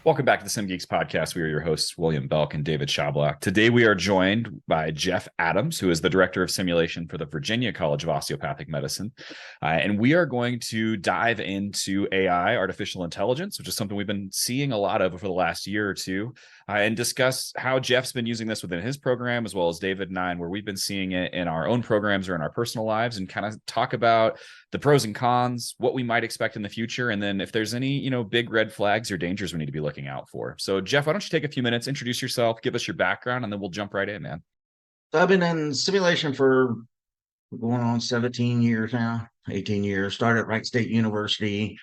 Welcome back to the Sim Geeks podcast. We are your hosts, William Belk and David Shablock. Today, we are joined by Jeff Adams, who is the director of simulation for the Virginia College of Osteopathic Medicine. And we are going to dive into AI, artificial intelligence, which is something we've been seeing a lot of over the last year or two, and discuss how Jeff's been using this within his program, as well as David and I, and where we've been seeing it in our own programs or in our personal lives, and kind of talk about the pros and cons, what we might expect in the future, and then if there's any, big red flags or dangers we need to be looking out for. So, Jeff, why don't you take a few minutes, introduce yourself, give us your background, and then we'll jump right in, man. So I've been in simulation for going on 17 years now, 18 years. Started at Wright State University.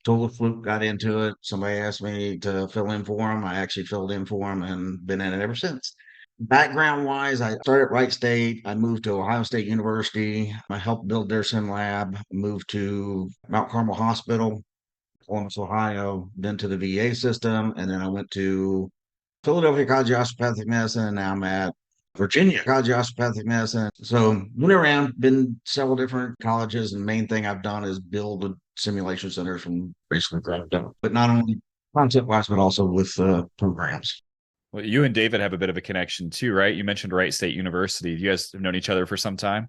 Total fluke, got into it. Somebody asked me to fill in for them. I actually filled in for them and been in it ever since. Background wise, I started at Wright State. I moved to Ohio State University. I helped build their sim lab. Moved to Mount Carmel Hospital, Columbus, Ohio, then to the VA system. And then I went to Philadelphia College of Osteopathic Medicine. And now I'm at Virginia College of Osteopathic Medicine. So went around, been several different colleges, and main thing I've done is build simulation centers from basically ground up. But not only concept wise, but also with programs. Well, you and David have a bit of a connection too, right? You mentioned Wright State University. You guys have known each other for some time.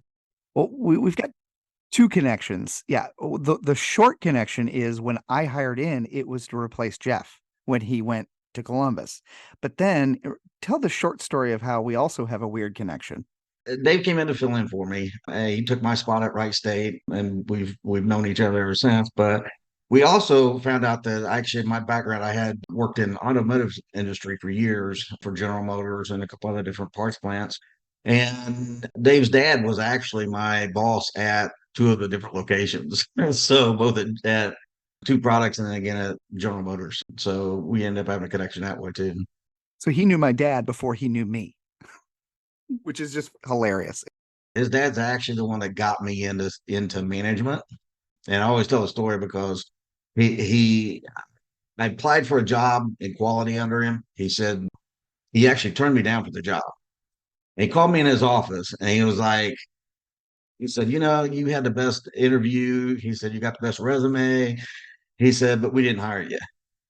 Well, we've got two connections. Yeah. The short connection is when I hired in, it was to replace Jeff when he went to Columbus. But then tell the short story of how we also have a weird connection. Dave came in to fill in for me. He took my spot at Wright State, and we've known each other ever since. But we also found out that actually my background, I had worked in automotive industry for years for General Motors and a couple other different parts plants. And Dave's dad was actually my boss at two of the different locations. So both at two products and then again at General Motors. So we ended up having a connection that way too. So he knew my dad before he knew me, which is just hilarious. His dad's actually the one that got me into management. And I always tell the story because he I applied for a job in quality under him. He said he actually turned me down for the job. And he called me in his office and he was like, he said, you had the best interview. He said, you got the best resume. He said, but we didn't hire you.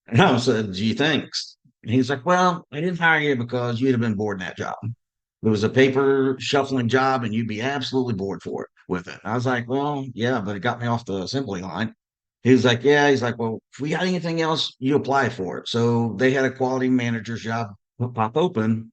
And I said, gee, thanks. And he's like, well, I didn't hire you because you'd have been bored in that job. It was a paper shuffling job and you'd be absolutely bored for it with it. I was like, well, yeah, but it got me off the assembly line. He was like, yeah. He's like, well, if we got anything else, you apply for it. So they had a quality manager's job pop open.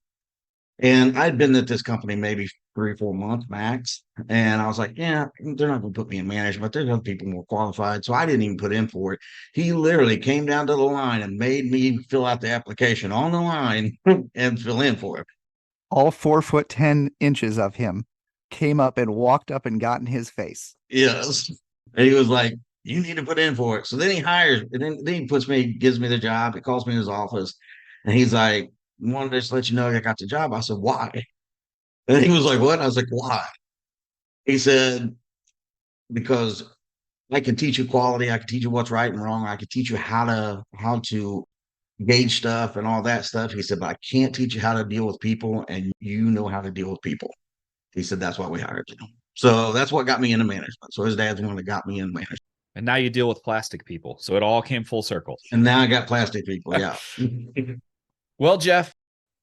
And I'd been at this company maybe 3 or 4 months max. And I was like, yeah, they're not going to put me in management. There's other people more qualified. So I didn't even put in for it. He literally came down to the line and made me fill out the application on the line and fill in for it. All 4'10" of him came up and walked up and got in his face. Yes. And he was like, you need to put in for it. So then he hires, and then he gives me the job. He calls me in his office and he's like, wanted to just let you know I got the job. I said, why? And he was like, what? I was like, why? He said, because I can teach you quality. I can teach you what's right and wrong. I can teach you how to gauge stuff and all that stuff. He said, but I can't teach you how to deal with people, and you know how to deal with people. He said, that's why we hired you. So that's what got me into management. So his dad's the one that got me in management. And now you deal with plastic people. So it all came full circle. And now I got plastic people. Yeah. Well, Jeff,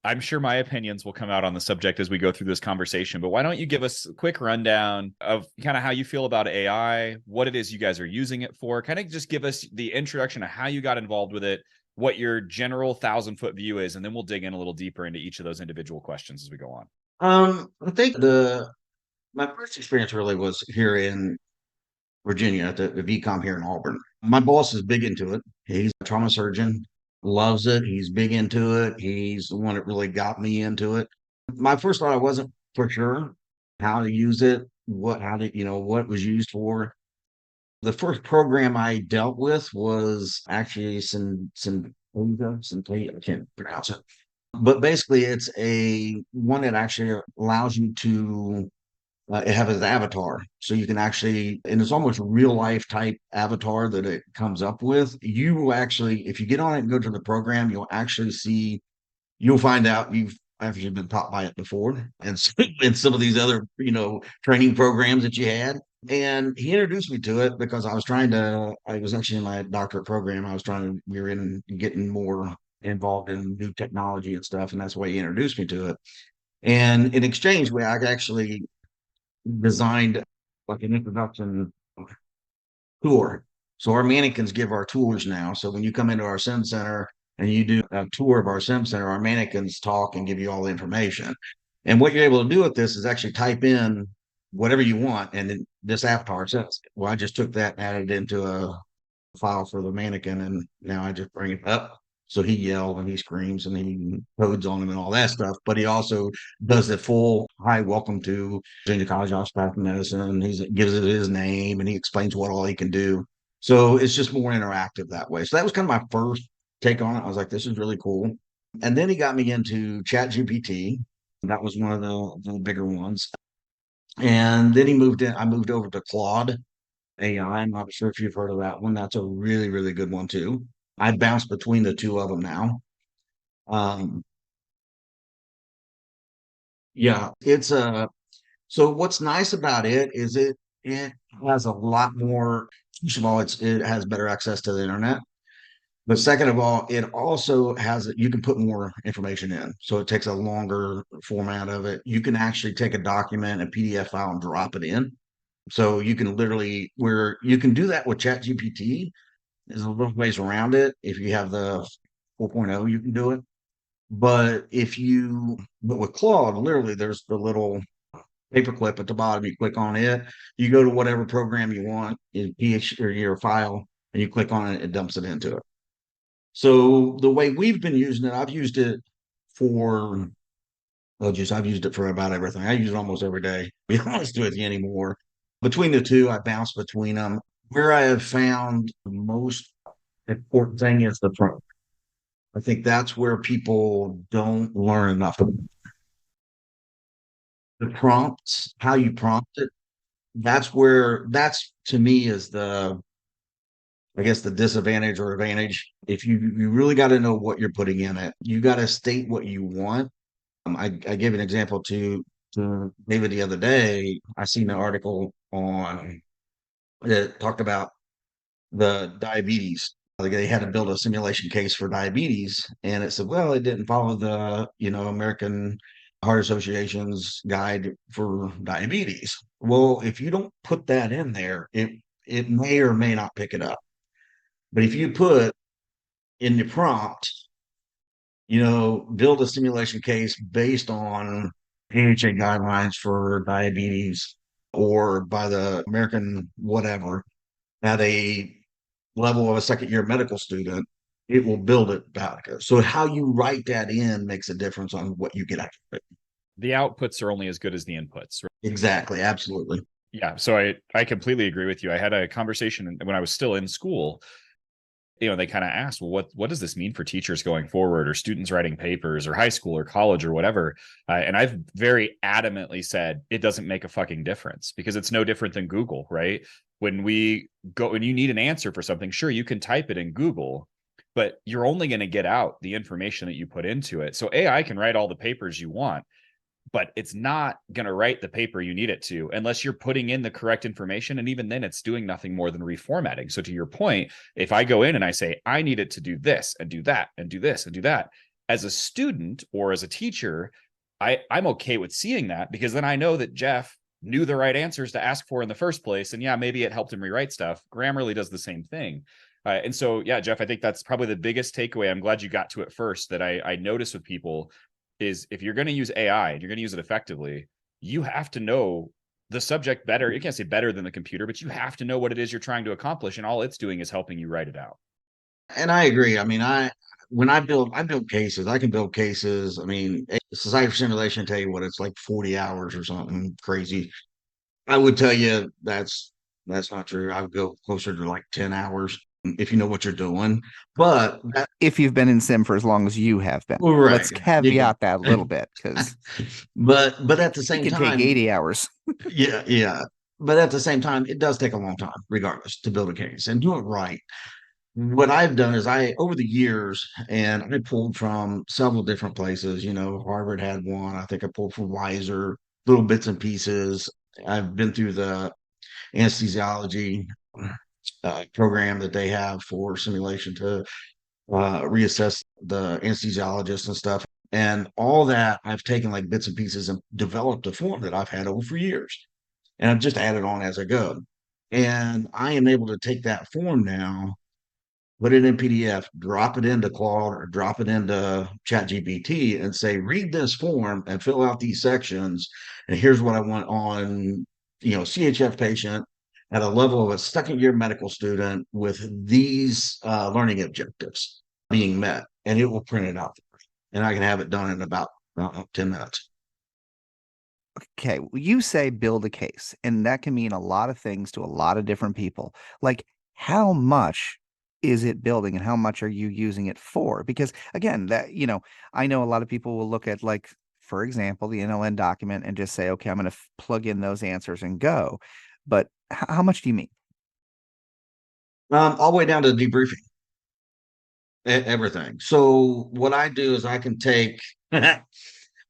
I'm sure my opinions will come out on the subject as we go through this conversation, but why don't you give us a quick rundown of kind of how you feel about AI, what it is you guys are using it for, kind of just give us the introduction of how you got involved with it, what your general 1,000-foot view is, and then we'll dig in a little deeper into each of those individual questions as we go on. I think my first experience really was here in Virginia at the VCOM here in Auburn. My boss is big into it. He's a trauma surgeon, loves it. He's big into it. He's the one that really got me into it. My first thought, I wasn't for sure how to use it, what it was used for. The first program I dealt with was actually I can't pronounce it. But basically, it's a one that actually allows you to have an avatar. So you can actually, and it's almost real life type avatar that it comes up with. You will actually, if you get on it and go to the program, you'll find out you've actually been taught by it before. And so, in some of these other, training programs that you had. And he introduced me to it because I was actually in my doctorate program. We were getting more involved in new technology and stuff, and that's why he introduced me to it. And in exchange, I actually designed like an introduction tour. So our mannequins give our tours now. So when you come into our sim center and you do a tour of our sim center, our mannequins talk and give you all the information. And what you're able to do with this is actually type in whatever you want, and then this avatar says, well, I just took that and added it into a file for the mannequin, and now I just bring it up. So he yells and he screams and he codes on him and all that stuff. But he also does the full hi, welcome to Virginia College of Osteopathic Medicine. He gives it his name and he explains what all he can do. So it's just more interactive that way. So that was kind of my first take on it. I was like, this is really cool. And then he got me into Chat GPT. That was one of the bigger ones. And then I moved over to Claude AI. I'm not sure if you've heard of that one. That's a really, really good one too. I bounce between the two of them now. Um, yeah, it's a so what's nice about it is it has a lot more. First of all, it has better access to the internet. But second of all, it also has you can put more information in. So it takes a longer format of it. You can actually take a document, a PDF file, and drop it in. So you can literally where you can do that with ChatGPT. There's a little ways around it. If you have the 4.0, you can do it. But with Claude, literally, there's the little paperclip at the bottom. You click on it. You go to whatever program you want in PH or your file, and you click on it. It dumps it into it. So the way we've been using it, I've used it for. Oh, just I've used it for about everything. I use it almost every day. To be honest with you anymore. Between the two, I bounce between them. Where I have found the most important thing is the prompt. I think that's where people don't learn enough. The prompts, how you prompt it, that's to me is I guess the disadvantage or advantage. If you really got to know what you're putting in it, you got to state what you want. I gave an example to David the other day. I seen an article on that talked about the diabetes. Like they had to build a simulation case for diabetes, and it said, well, it didn't follow the American Heart Association's guide for diabetes. Well, if you don't put that in there, it may or may not pick it up. But if you put in the prompt, build a simulation case based on AHA guidelines for diabetes or by the American whatever at a level of a second year medical student, it will build it back. So how you write that in makes a difference on what you get out of it. The outputs are only as good as the inputs. Right? Exactly. Absolutely. Yeah. So I completely agree with you. I had a conversation when I was still in school. They kind of asked, well, what does this mean for teachers going forward or students writing papers or high school or college or whatever? And I've very adamantly said it doesn't make a fucking difference because it's no different than Google, right? When you need an answer for something, sure, you can type it in Google, but you're only going to get out the information that you put into it. So AI can write all the papers you want, but it's not going to write the paper you need it to unless you're putting in the correct information. And even then it's doing nothing more than reformatting. So to your point, if I go in and I say, I need it to do this and do that and do this and do that, as a student or as a teacher, I'm okay with seeing that because then I know that Jeff knew the right answers to ask for in the first place. And yeah, maybe it helped him rewrite stuff. Grammarly does the same thing. And so, yeah, Jeff, I think that's probably the biggest takeaway. I'm glad you got to it first that I notice with people is if you're going to use AI and you're going to use it effectively, you have to know the subject better. You can't say better than the computer, but you have to know what it is you're trying to accomplish. And all it's doing is helping you write it out. And I agree. I mean, when I build cases, I can build cases. I mean, Society for Simulation tell you what it's like 40 hours or something crazy. I would tell you that's not true. I would go closer to like 10 hours if you know what you're doing. But if you've been in sim for as long as you have been, right. Let's caveat that a little bit because but at the same it can time, take 80 hours. yeah. But at the same time, it does take a long time, regardless, to build a case and do it right. What I've done is over the years, and I pulled from several different places. Harvard had one. I think I pulled from Weiser, little bits and pieces. I've been through the anesthesiology program that they have for simulation to reassess the anesthesiologist and stuff. And all that I've taken like bits and pieces and developed a form that I've had over for years. And I've just added on as I go. And I am able to take that form now, put it in PDF, drop it into Claude or drop it into ChatGPT and say, read this form and fill out these sections. And here's what I want on, CHF patient at a level of a second year medical student with these learning objectives being met. And it will print it out. And I can have it done in about 10 minutes. Okay, well, you say build a case, and that can mean a lot of things to a lot of different people. Like, how much is it building and how much are you using it for? Because again, I know a lot of people will look at, like, for example, the NLN document and just say, okay, I'm going to plug in those answers and go. But how much do you mean? All the way down to debriefing everything. So what I do is I can take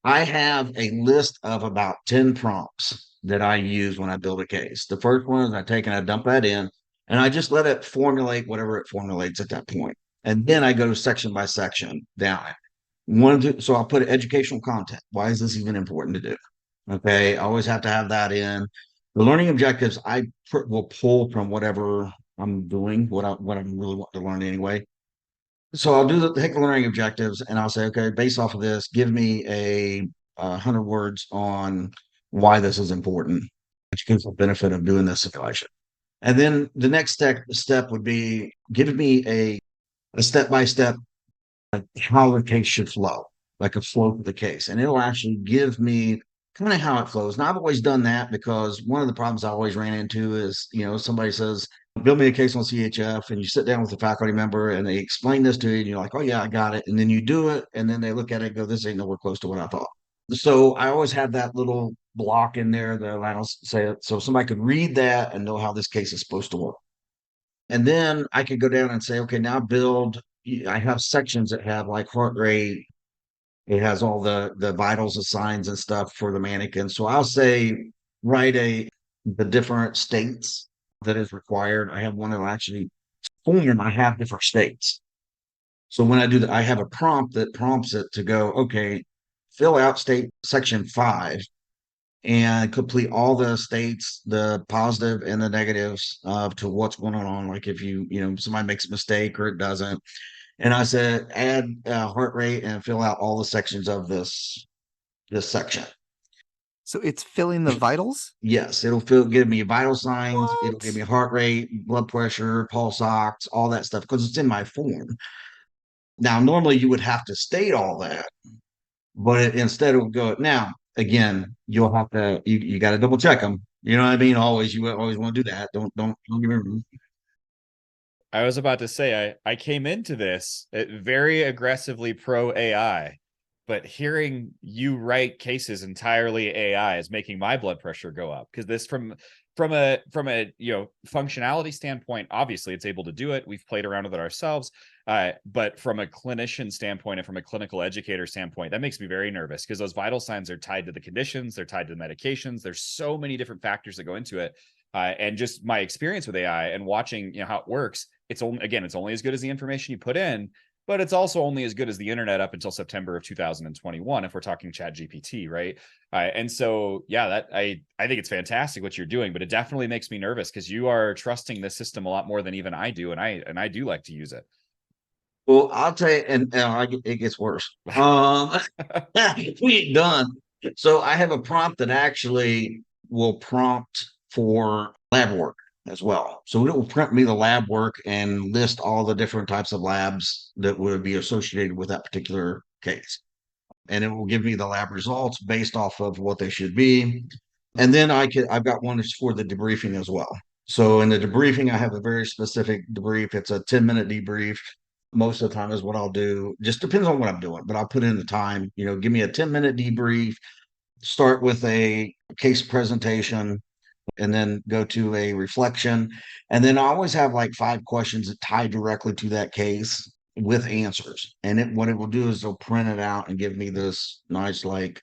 I have a list of about 10 prompts that I use when I build a case. The first one is I take and I dump that in and I just let it formulate whatever it formulates at that point. And then I go section by section down it. So I'll put educational content. Why is this even important to do? Okay. I always have to have that in. The learning objectives will pull from whatever I'm doing, what I'm really wanting to learn anyway. So I'll do take the learning objectives and I'll say, okay, based off of this, give me a 100 words on why this is important, which gives the benefit of doing this simulation. And then the next step would be give me a step-by-step how the case should flow, like a flow of the case. And it'll actually give me kind of how it flows. Now, I've always done that because one of the problems I always ran into is, somebody says, build me a case on CHF, and you sit down with the faculty member and they explain this to you, and you're like, oh, yeah, I got it. And then you do it, and then they look at it and go, this ain't nowhere close to what I thought. So I always have that little block in there that allows say it so somebody could read that and know how this case is supposed to work. And then I could go down and say, okay, now build. I have sections that have like heart rate. It has all the vitals and signs and stuff for the mannequin. So I'll say write the different states that is required. I have one that will actually form. I have different states. So when I do that, I have a prompt that prompts it to go, okay, fill out state section 5 and complete all the states, the positive and the negatives to what's going on. Like if somebody makes a mistake or it doesn't. And I said, add heart rate and fill out all the sections of this section. So it's filling the vitals? Yes, it'll give me vital signs. What? It'll give me heart rate, blood pressure, pulse ox, all that stuff because it's in my form. Now, normally you would have to state all that, but instead it will go. Now, again, you'll have to you got to double check them. You know what I mean? You always want to do that. Don't get me wrong. I was about to say I came into this very aggressively pro AI, but hearing you write cases entirely AI is making my blood pressure go up because this from a functionality standpoint, obviously it's able to do it. We've played around with it ourselves, but from a clinician standpoint and from a clinical educator standpoint, that makes me very nervous because those vital signs are tied to the conditions, they're tied to the medications. There's so many different factors that go into it. And just my experience with AI and watching how it works, it's only as good as the information you put in, but it's also only as good as the internet up until September of 2021 if we're talking Chat GPT, right? And so that I think it's fantastic what you're doing, but it definitely makes me nervous because you are trusting this system a lot more than even I do, and I do like to use it. Well, I'll tell you, and it gets worse. We ain't done. So I have a prompt that actually will prompt for lab work as well. So it will print me the lab work and list all the different types of labs that would be associated with that particular case. And it will give me the lab results based off of what they should be. And then I've got one that's for the debriefing as well. So in the debriefing, I have a very specific debrief. It's a 10-minute debrief. Most of the time is what I'll do. Just depends on what I'm doing, but I'll put in the time, give me a 10-minute debrief, start with a case presentation, and then go to a reflection. And then I always have like 5 questions that tie directly to that case with answers. And what it will do is it'll print it out and give me this nice, like,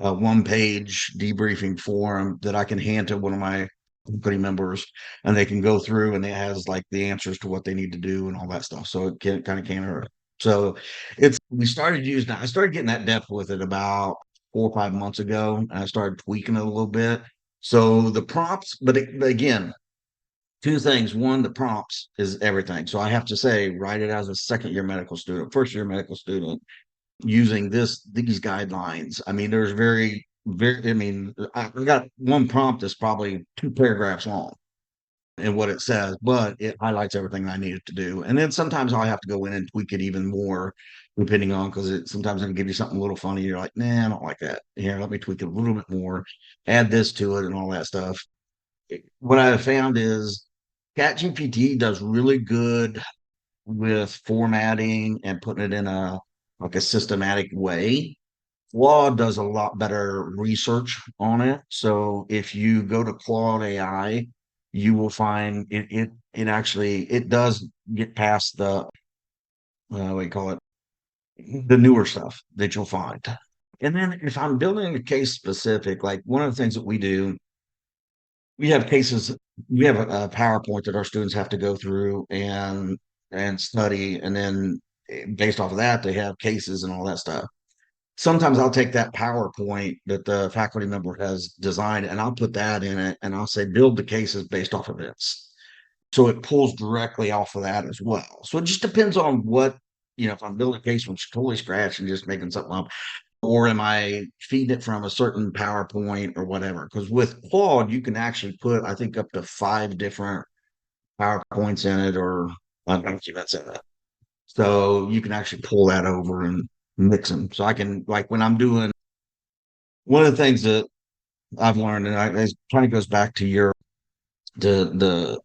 1-page debriefing form that I can hand to one of my faculty members, and they can go through and it has like the answers to what they need to do and all that stuff. So it can kind of can't hurt. So I started getting that depth with it about 4 or 5 months ago, and I started tweaking it a little bit. So the prompts, but again, two things. One, the prompts is everything. So I have to say, write it as a second year medical student, first year medical student, using these guidelines. I mean, there's very, I mean, I've got one prompt that's probably 2 paragraphs long in what it says, but it highlights everything I need it to do. And then sometimes I'll have to go in and tweak it even more, depending on, because it sometimes it'll give you something a little funny. You're like, nah, I don't like that. Here, let me tweak it a little bit more, add this to it, and all that stuff. What I have found is ChatGPT does really good with formatting and putting it in a systematic way. Claude does a lot better research on it. So if you go to Claude AI, you will find it actually it does get past the what do you call it, the newer stuff that you'll find. And then if I'm building a case specific, like one of the things that we do, we have cases, we have a PowerPoint that our students have to go through and study, and then based off of that, they have cases and all that stuff. Sometimes I'll take that PowerPoint that the faculty member has designed and I'll put that in it and I'll say, build the cases based off of this. So it pulls directly off of that as well. So it just depends on what, if I'm building a case from totally scratch and just making something up, or am I feeding it from a certain PowerPoint or whatever? Because with Claude, you can actually put, I think, up to 5 different PowerPoints in it or documents in it. So you can actually pull that over and mix them. So I can, like when I'm doing, one of the things that I've learned, and it kind of goes back to the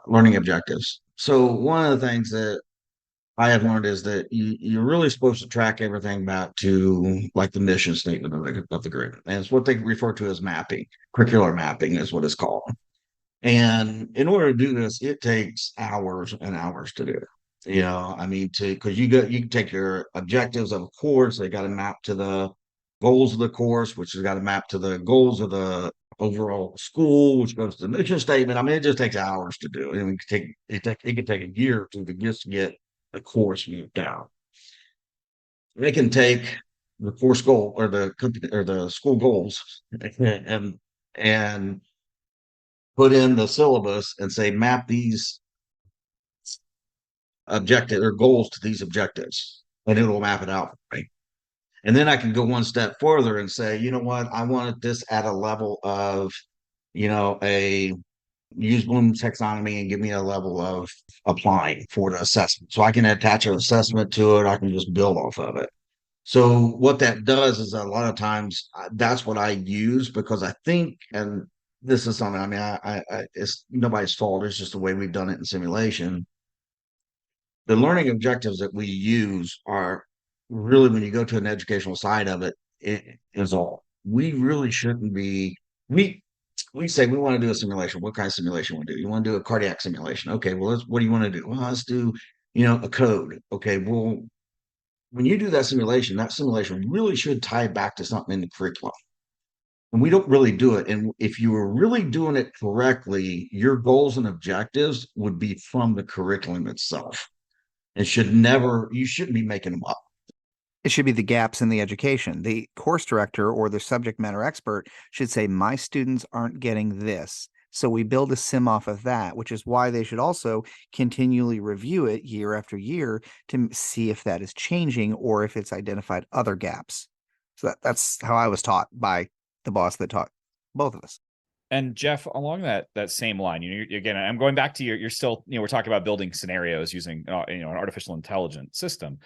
learning objectives. So one of the things that I have learned is that you're really supposed to track everything back to like the mission statement of the group. And it's what they refer to as mapping. Curricular mapping is what it's called. And in order to do this, it takes hours and hours to do it. I mean, because you can take your objectives of a course, they got to map to the goals of the course, which has got to map to the goals of the overall school, which goes to the mission statement. I mean, it just takes hours to do. And it can take a year or two to just get the course moved out. It can take the course goal or the company or the school goals and put in the syllabus and say map these objective or goals to these objectives, and it will map it out for me. And then I can go one step further and say, you know what, I wanted this at a level of, a use Bloom's taxonomy and give me a level of applying for the assessment. So I can attach an assessment to it. I can just build off of it. So what that does is a lot of times that's what I use because I think, and this is something, I mean, it's nobody's fault. It's just the way we've done it in simulation. The learning objectives that we use are really, when you go to an educational side of it, it is all. We really shouldn't be, we say we want to do a simulation. What kind of simulation we do? You want to do a cardiac simulation? Okay, well, what do you want to do? Well, let's do, a code. Okay, well, when you do that simulation really should tie back to something in the curriculum. And we don't really do it. And if you were really doing it correctly, your goals and objectives would be from the curriculum itself. You shouldn't be making them up. It should be the gaps in the education. The course director or the subject matter expert should say, my students aren't getting this. So we build a sim off of that, which is why they should also continually review it year after year to see if that is changing or if it's identified other gaps. So that's how I was taught by the boss that taught both of us. And Jeff, along that same line, again, I'm going back to you're still, we're talking about building scenarios using, an artificial intelligence system.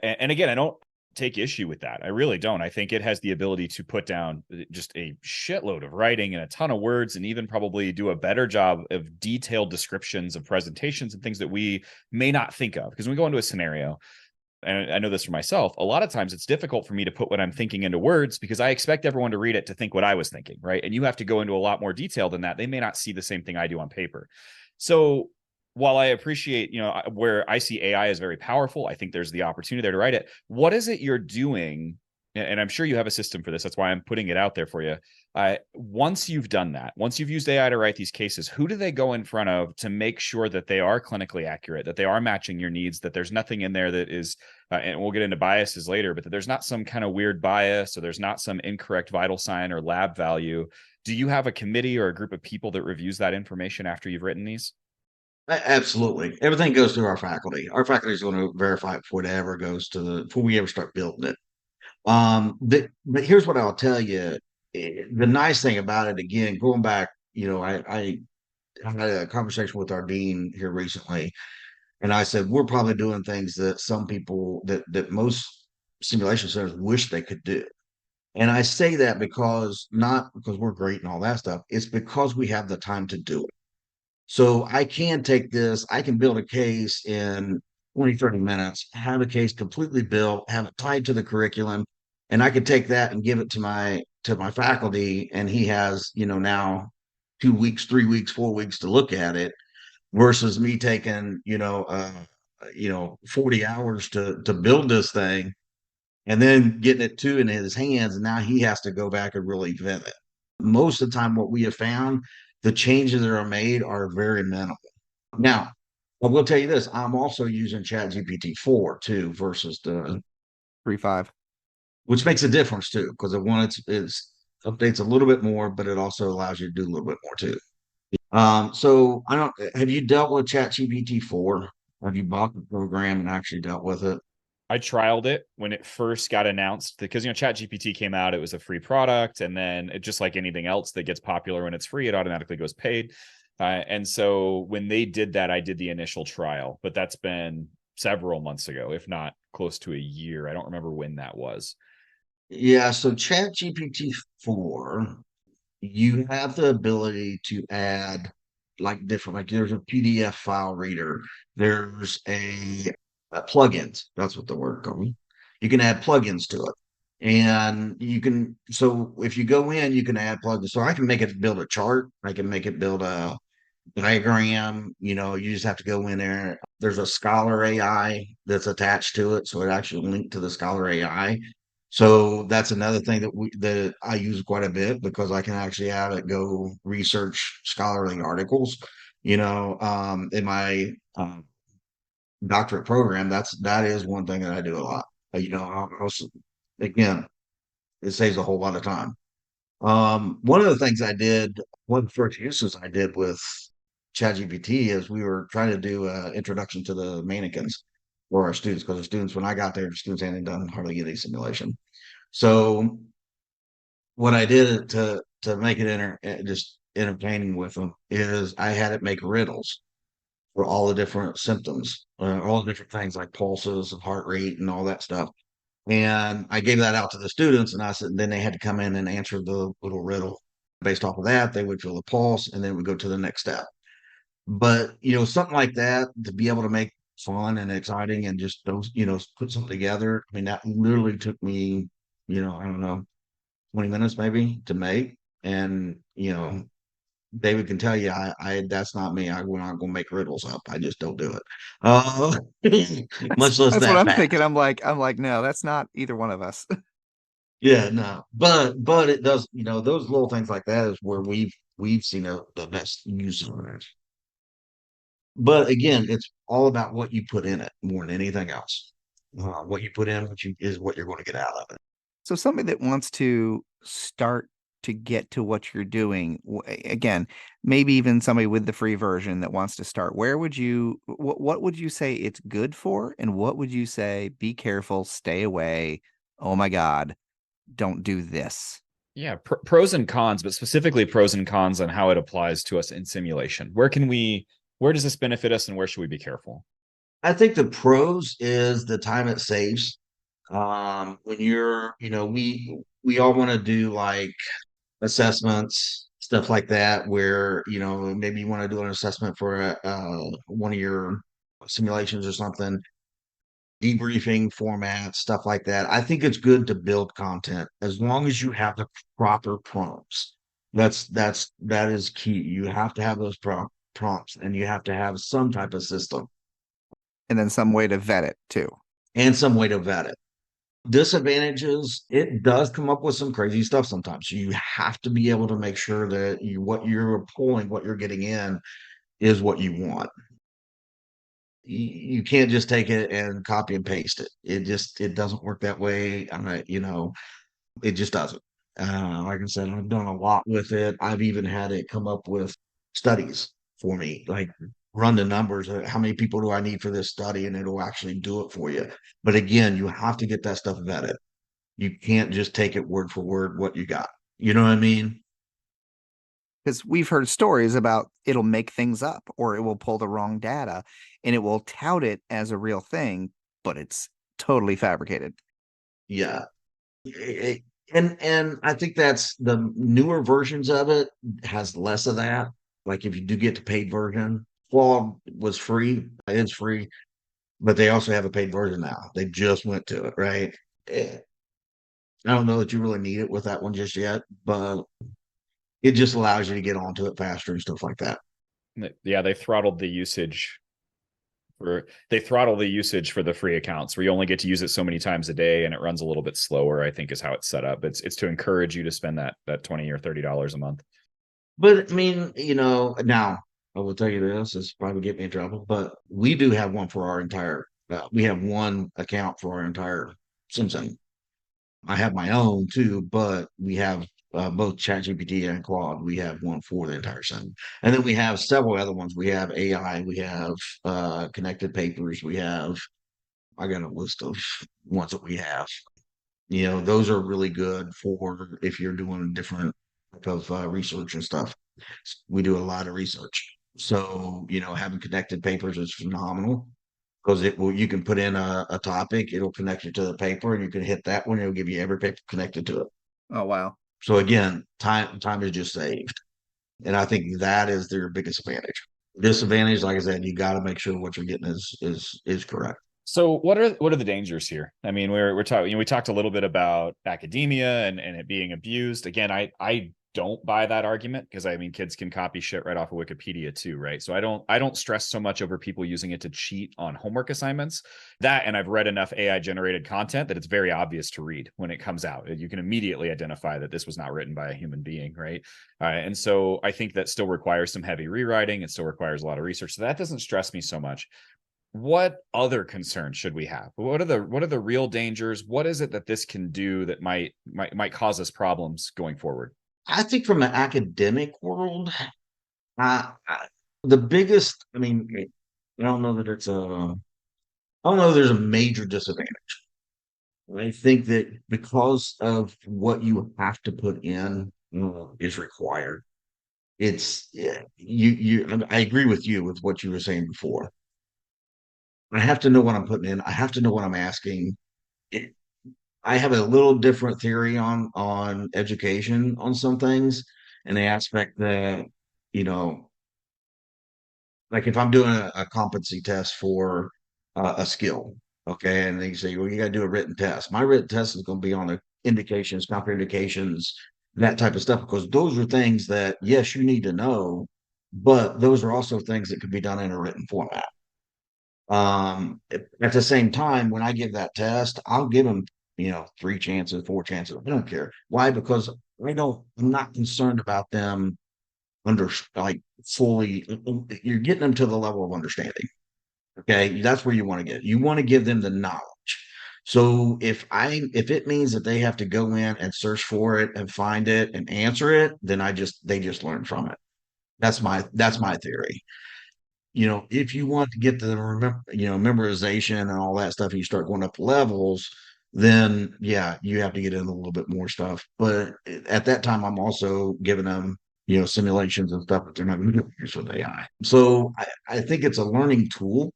And again, I don't take issue with that. I really don't. I think it has the ability to put down just a shitload of writing and a ton of words, and even probably do a better job of detailed descriptions of presentations and things that we may not think of. Because when we go into a scenario, and I know this for myself, a lot of times it's difficult for me to put what I'm thinking into words because I expect everyone to read it to think what I was thinking, right? And you have to go into a lot more detail than that. They may not see the same thing I do on paper. So while I appreciate, where I see AI is very powerful, I think there's the opportunity there to write it. What is it you're doing and I'm sure you have a system for this. That's why I'm putting it out there for you. Once you've done that, once you've used AI to write these cases, who do they go in front of to make sure that they are clinically accurate, that they are matching your needs, that there's nothing in there that is, and we'll get into biases later, but that there's not some kind of weird bias or there's not some incorrect vital sign or lab value? Do you have a committee or a group of people that reviews that information after you've written these? Absolutely. Everything goes through our faculty. Our faculty is going to verify it before it ever goes to before we ever start building it. But here's what I'll tell you. The nice thing about it, again, going back, I had a conversation with our dean here recently, and I said, we're probably doing things that some people that most simulation centers wish they could do. And I say that because not because we're great and all that stuff, it's because we have the time to do it. So I can take this, I can build a case in 20, 30 minutes, have a case completely built, have it tied to the curriculum, and I could take that and give it to my faculty, and he has, now 2 weeks, 3 weeks, 4 weeks to look at it, versus me taking, 40 hours to build this thing and then getting it to in his hands, and now he has to go back and really vet it. Most of the time, what we have found, the changes that are made are very minimal. Now, I will tell you this: I'm also using ChatGPT 4 too, versus the 3.5. which makes a difference too, because it's updates a little bit more, but it also allows you to do a little bit more too. So I don't have you dealt with ChatGPT 4? Have you bought the program and actually dealt with it? I trialed it when it first got announced because, ChatGPT came out, it was a free product. And then it, just like anything else that gets popular when it's free, it automatically goes paid. And so when they did that, I did the initial trial, but that's been several months ago, if not close to a year. I don't remember when that was. Yeah, so ChatGPT 4, you have the ability to add like different, like there's a PDF file reader, there's a plugins, that's what the word called. You can add plugins to it. And so if you go in, you can add plugins. So I can make it build a chart, I can make it build a diagram, you just have to go in there. There's a Scholar AI that's attached to it, so it actually linked to the Scholar AI. So that's another thing that I use quite a bit, because I can actually have it go research scholarly articles. In my doctorate program, that is one thing that I do a lot. Again, it saves a whole lot of time. One of the things I did, one of the first uses I did with ChatGPT is we were trying to do an introduction to the mannequins for our students, because the students, when I got there, the students hadn't done hardly any simulation. So what I did to make it just entertaining with them is I had it make riddles for all the different symptoms, all the different things like pulses and heart rate and all that stuff. And I gave that out to the students, and I said, then they had to come in and answer the little riddle. Based off of that, they would feel the pulse, and then we go to the next step. But something like that, to be able to make fun and exciting and just those, put something together. I mean, that literally took me, I don't know, 20 minutes maybe to make. And David can tell you, I that's not me. We're not going to make riddles up. I just don't do it. Much less That's what that I'm fast. thinking. I'm like, no, that's not either one of us. Yeah, no, but it does. Those little things like that is where we've seen the best use of it. But again, it's all about what you put in it more than anything else. What you put in, is what you're going to get out of it. So somebody that wants to start to get to what you're doing, again, maybe even somebody with the free version that wants to start, what would you say it's good for? And what would you say, be careful, stay away? Oh my God, don't do this. Yeah, pros and cons, but specifically pros and cons on how it applies to us in simulation. Where does this benefit us, and where should we be careful? I think the pros is the time it saves. When we all want to do like assessments, stuff like that, where maybe you want to do an assessment for one of your simulations or something, debriefing formats, stuff like that. I think it's good to build content as long as you have the proper prompts. That is key. You have to have those prompts, and you have to have some type of system And then some way to vet it too. and some way to vet it. Disadvantages, it does come up with some crazy stuff sometimes. You have to be able to make sure that what you're pulling, what you're getting in is what you want. You can't just take it and copy and paste it. It doesn't work that way. It just doesn't. Like I said, I've done a lot with it. I've even had it come up with studies for me, like run the numbers. How many people do I need for this study? And it'll actually do it for you. But again, you have to get that stuff vetted. You can't just take it word for word what you got. You know what I mean? Because we've heard stories about it'll make things up or it will pull the wrong data and it will tout it as a real thing, but it's totally fabricated. Yeah. And I think that's the newer versions of it has less of that. Like if you do get the paid version, Claude was free, it's free, but they also have a paid version now. They just went to it, right? Eh, I don't know that you really need it with that one just yet, but it just allows you to get onto it faster and stuff like that. Yeah, they throttled the usage for the free accounts where you only get to use it so many times a day and it runs a little bit slower, I think is how it's set up. It's to encourage you to spend that $20 or $30 a month. But I mean, now I will tell you this probably get me in trouble, but we do have one for our entire, we have one account for our entire Simpson. I have my own too, but we have both ChatGPT and Claude. We have one for the entire Sim. And then we have several other ones. We have AI, we have connected papers, I got a list of ones that we have. Those are really good for if you're doing different type of research and stuff. We do a lot of research. So, having connected papers is phenomenal because you can put in a topic, it'll connect you to the paper, and you can hit that one, it'll give you every paper connected to it. Oh, wow. So again, time is just saved. And I think that is their biggest advantage. Disadvantage, like I said, you got to make sure what you're getting is correct. So what are the dangers here? I mean, we're talking, we talked a little bit about academia and it being abused. Again, I don't buy that argument because I mean, kids can copy shit right off of Wikipedia too, right? So I don't stress so much over people using it to cheat on homework assignments. And I've read enough AI generated content that it's very obvious to read when it comes out. You can immediately identify that this was not written by a human being, right? And so I think that still requires some heavy rewriting. It still requires a lot of research. So that doesn't stress me so much. What other concerns should we have? What are the real dangers? What is it that this can do that might cause us problems going forward? I think from an academic world, the biggest, I mean, I don't know that I don't know if there's a major disadvantage. I think that because of what you have to put in is required. I agree with you with what you were saying before. I have to know what I'm putting in. I have to know what I'm asking. It, I have a little different theory on education on some things, and the aspect that you know, like if I'm doing a competency test for a skill, okay, and they say, well, you got to do a written test. My written test is going to be on the indications, contraindications, that type of stuff, because those are things that yes, you need to know, but those are also things that could be done in a written format. At the same time, when I give that test, I'll give them, 3 chances, 4 chances. I don't care. Why? Because I'm not concerned about them like fully, you're getting them to the level of understanding. Okay. That's where you want to get. You want to give them the knowledge. So if it means that they have to go in and search for it and find it and answer it, then they just learn from it. That's my theory. If you want to get the memorization and all that stuff, you start going up levels, then yeah, you have to get in a little bit more stuff. But at that time, I'm also giving them, simulations and stuff that they're not going to use with AI. So I think it's a learning tool.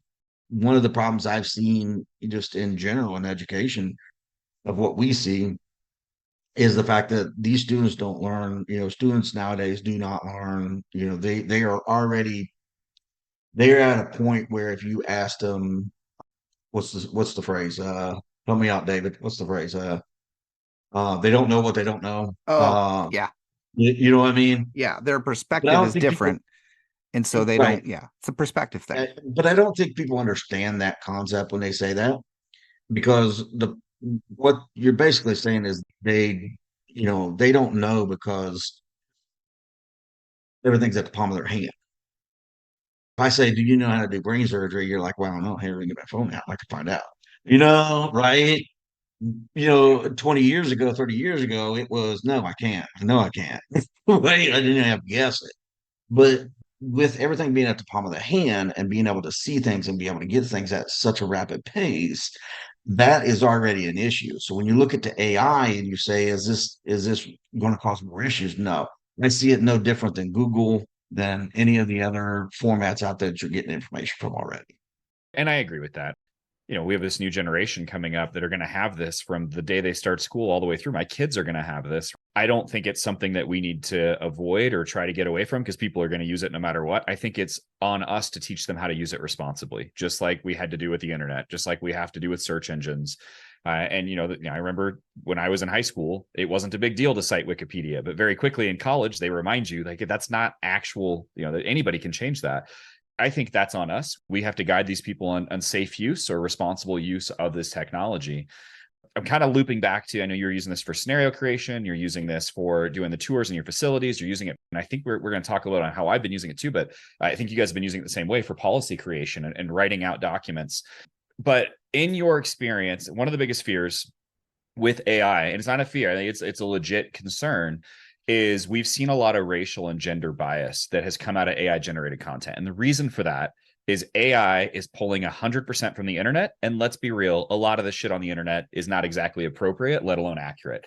One of the problems I've seen just in general in education of what we see is the fact that these students don't learn, students nowadays do not learn, they're at a point where if you asked them, what's the phrase? Help me out, David. What's the phrase? They don't know what they don't know. Oh, yeah. You know what I mean? Yeah. Their But I perspective don't is think people, different. And so they right. don't, yeah, it's a perspective thing. But I don't think people understand that concept when they say that because what you're basically saying is they don't know because everything's at the palm of their hand. If I say, "Do you know how to do brain surgery?" You're like, "Well, I don't know. Here, get my phone out. I can find out." Right? 20 years ago, 30 years ago, it was no, I can't. No, I can't. Right? I didn't have to guess it. But with everything being at the palm of the hand and being able to see things and be able to get things at such a rapid pace, that is already an issue. So when you look at the AI and you say, is this going to cause more issues? No. I see it no different than Google, than any of the other formats out there that you're getting information from already. And I agree with that. We have this new generation coming up that are going to have this from the day they start school all the way through. My kids are going to have this. I don't think it's something that we need to avoid or try to get away from because people are going to use it no matter what. I think it's on us to teach them how to use it responsibly, just like we had to do with the internet, just like we have to do with search engines. I remember when I was in high school, it wasn't a big deal to cite Wikipedia, but very quickly in college, they remind you like that's not actual, that anybody can change that. I think that's on us. We have to guide these people on safe use or responsible use of this technology. I'm kind of looping back to, I know you're using this for scenario creation. You're using this for doing the tours in your facilities. You're using it. And I think we're going to talk a little on how I've been using it too, but I think you guys have been using it the same way for policy creation and writing out documents. But in your experience, one of the biggest fears with AI, and it's not a fear, I think it's a legit concern, is we've seen a lot of racial and gender bias that has come out of AI generated content. And the reason for that is AI is pulling 100% from the internet. And let's be real, a lot of the shit on the internet is not exactly appropriate, let alone accurate.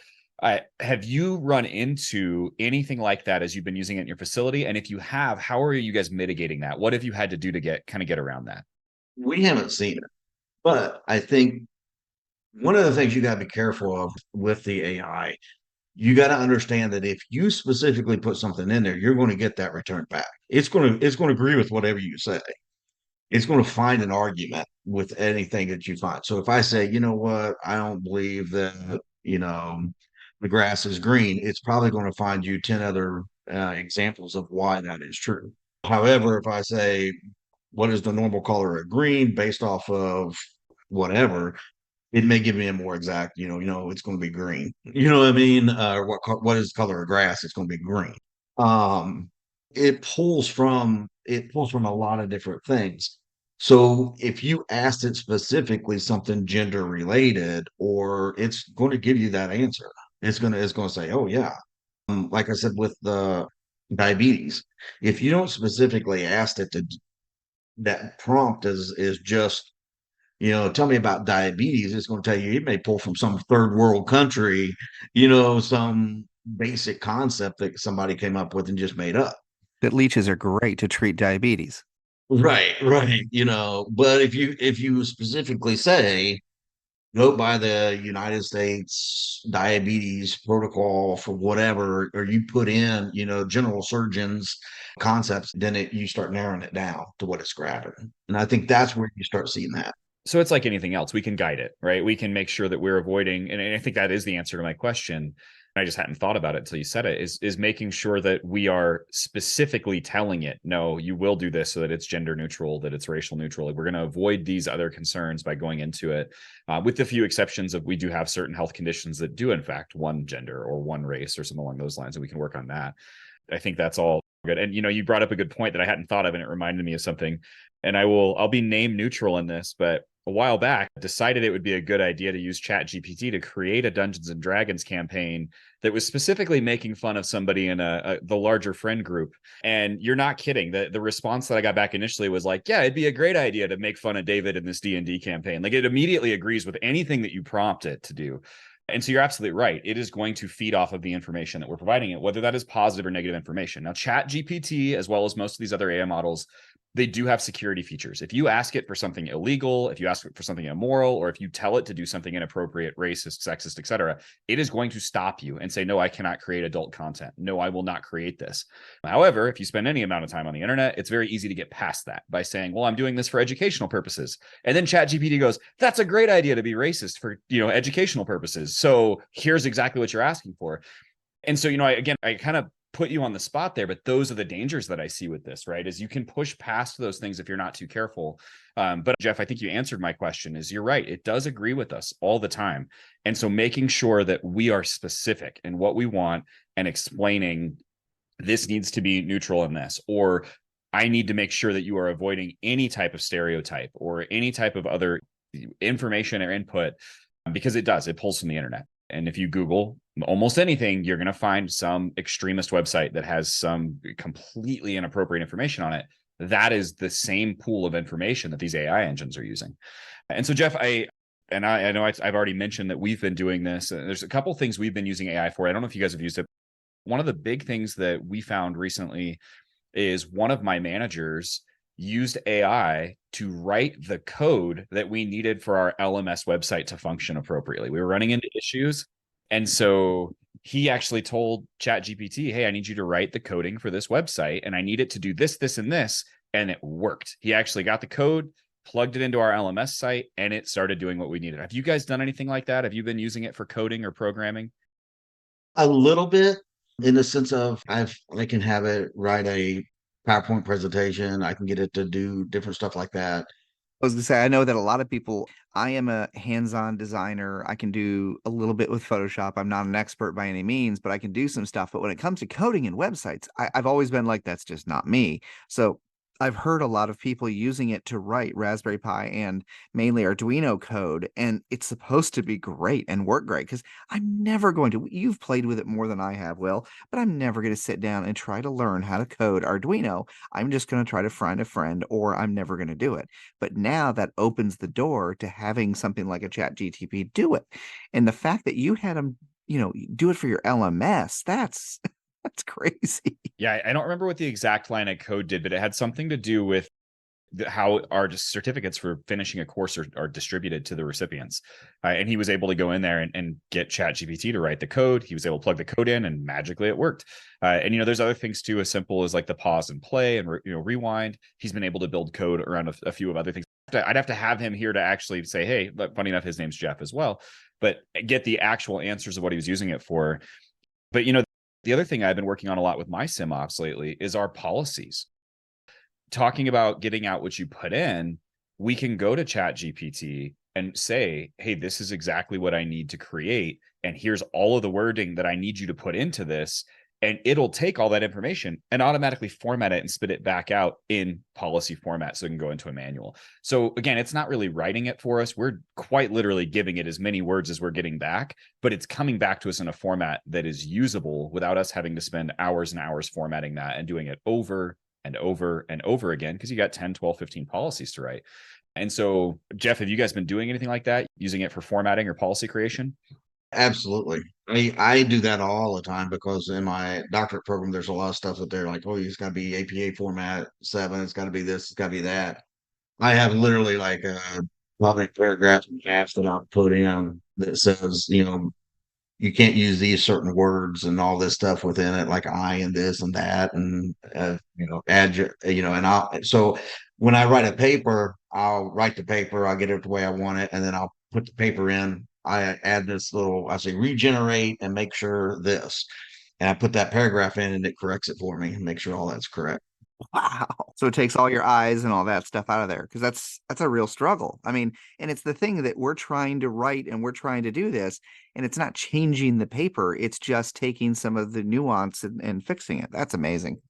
Have you run into anything like that as you've been using it in your facility? And if you have, how are you guys mitigating that? What have you had to do to get around that? We haven't seen it, but I think one of the things you got to be careful of with the AI, you got to understand that if you specifically put something in there, you're going to get that returned back. It's going to agree with whatever you say. It's going to find an argument with anything that you find. So if I say, you know what, I don't believe that, the grass is green, it's probably going to find you 10 other examples of why that is true. However, if I say, what is the normal color of green based off of whatever, it may give me a more exact, it's going to be green. You know what I mean? What is the color of grass? It's going to be green. Um, it pulls from a lot of different things. So if you asked it specifically something gender related, or it's going to give you that answer. It's going to say, oh yeah. Like I said with the diabetes, if you don't specifically ask it to, that prompt is just, tell me about diabetes. It's going to tell you it may pull from some third world country, some basic concept that somebody came up with and just made up. That leeches are great to treat diabetes. Right. But if you specifically say, go by the United States diabetes protocol for whatever, or you put in, general surgeons concepts, then you start narrowing it down to what it's grabbing. And I think that's where you start seeing that. So it's like anything else. We can guide it, right? We can make sure that we're avoiding, and I think that is the answer to my question. I just hadn't thought about it until you said it, is making sure that we are specifically telling it, no, you will do this so that it's gender neutral, that it's racial neutral. Like we're going to avoid these other concerns by going into it, with the few exceptions of we do have certain health conditions that do, in fact, one gender or one race or something along those lines, and we can work on that. I think that's all good. And, you brought up a good point that I hadn't thought of, and it reminded me of something. And I'll be name neutral in this, but a while back decided it would be a good idea to use ChatGPT to create a Dungeons and Dragons campaign that was specifically making fun of somebody in the larger friend group. And you're not kidding. The response that I got back initially was like, yeah, it'd be a great idea to make fun of David in this D&D campaign. Like it immediately agrees with anything that you prompt it to do. And so you're absolutely right. It is going to feed off of the information that we're providing it, whether that is positive or negative information. Now, ChatGPT, as well as most of these other AI models, they do have security features. If you ask it for something illegal, if you ask it for something immoral, or if you tell it to do something inappropriate, racist, sexist, etc., it is going to stop you and say, no, I cannot create adult content. No, I will not create this. However, if you spend any amount of time on the internet, it's very easy to get past that by saying, well, I'm doing this for educational purposes. And then ChatGPT goes, that's a great idea to be racist for, educational purposes. So here's exactly what you're asking for. And so, I kind of put you on the spot there, but those are the dangers that I see with this, right? Is you can push past those things if you're not too careful. But Jeff, I think you answered my question. Is you're right. It does agree with us all the time. And so making sure that we are specific in what we want and explaining this needs to be neutral in this, or I need to make sure that you are avoiding any type of stereotype or any type of other information or input, because it pulls from the internet. And if you Google almost anything, you're going to find some extremist website that has some completely inappropriate information on it. That is the same pool of information that these AI engines are using. And so, Jeff, I know I've already mentioned that we've been doing this. There's a couple things we've been using AI for. I don't know if you guys have used it. One of the big things that we found recently is one of my managers used AI to write the code that we needed for our LMS website to function appropriately. We were running into issues. And so he actually told ChatGPT, hey, I need you to write the coding for this website, and I need it to do this, this, and this. And it worked. He actually got the code, plugged it into our LMS site, and it started doing what we needed. Have you guys done anything like that? Have you been using it for coding or programming? A little bit, in the sense of I can have it write a PowerPoint presentation. I can get it to do different stuff like that. I was gonna say, I know that a lot of people, I am a hands-on designer. I can do a little bit with Photoshop. I'm not an expert by any means, but I can do some stuff. But when it comes to coding and websites, I've always been like, that's just not me. So I've heard a lot of people using it to write Raspberry Pi and mainly Arduino code, and it's supposed to be great and work great, because I'm never going to, you've played with it more than I have, Will, but I'm never going to sit down and try to learn how to code Arduino. I'm just going to try to find a friend, or I'm never going to do it. But now that opens the door to having something like a ChatGPT do it. And the fact that you had them, do it for your LMS, that's crazy. Yeah, I don't remember what the exact line of code did, but it had something to do with how our certificates for finishing a course are distributed to the recipients. And he was able to go in there and get ChatGPT to write the code. He was able to plug the code in, and magically it worked. And there's other things too, as simple as like the pause and play and rewind. He's been able to build code around a few of other things. I'd have to have him here to actually say, hey, funny enough, his name's Jeff as well, but get the actual answers of what he was using it for. But the other thing I've been working on a lot with my sim ops lately is our policies. Talking about getting out what you put in, we can go to ChatGPT and say, hey, this is exactly what I need to create. And here's all of the wording that I need you to put into this. And it'll take all that information and automatically format it and spit it back out in policy format so it can go into a manual. So again, it's not really writing it for us. We're quite literally giving it as many words as we're getting back, but it's coming back to us in a format that is usable without us having to spend hours and hours formatting that and doing it over and over and over again, because you got 10, 12, 15 policies to write. And so, Jeff, have you guys been doing anything like that, using it for formatting or policy creation? Absolutely. I do that all the time, because in my doctorate program, there's a lot of stuff that they're like, oh, it's got to be APA format 7. It's got to be this. It's got to be that. I have literally like a probably paragraph and a half that I'll put in that says, you can't use these certain words and all this stuff within it, like I and this and that, and add your, so when I write a paper, I'll write the paper, I'll get it the way I want it, and then I'll put the paper in. I add this little, I say regenerate and make sure this, and I put that paragraph in, and it corrects it for me and make sure all that's correct. Wow. So it takes all your eyes and all that stuff out of there, because that's a real struggle. I mean, and it's the thing that we're trying to write, and we're trying to do this, and it's not changing the paper. It's just taking some of the nuance and fixing it. That's amazing.